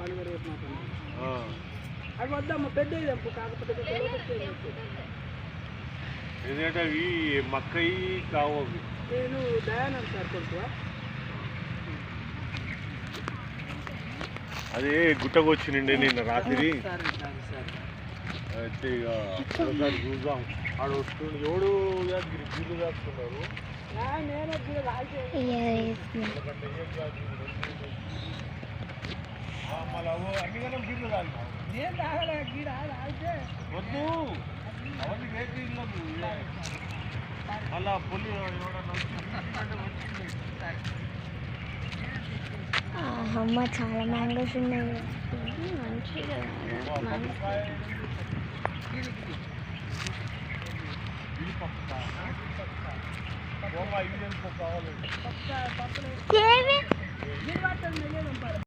పండుగ రేపు మాత్రం అవి వద్దమ్మ పెద్దవి తెంపు కాకపోతే ఎందుకంటే అవి మక్కయి కావు అవి. నేను దయానంద్ సార్ కొడుకు. అదే గుట్టకు వచ్చిండే నిన్న రాత్రి. అయితే ఇక ఒకసారి చూద్దాం. ఆడ వస్తుంది ఎవడు గీళ్ళు కాస్తున్నారు. మళ్ళీ అన్నికన్నా గీళ్ళు కాదు వద్దు అవన్నీ రేపు ఇళ్ళకు మళ్ళా పొలి అమ్మ చాలా మ్యాంగోస్ ఉన్నాయి మంచిగా కావాలి.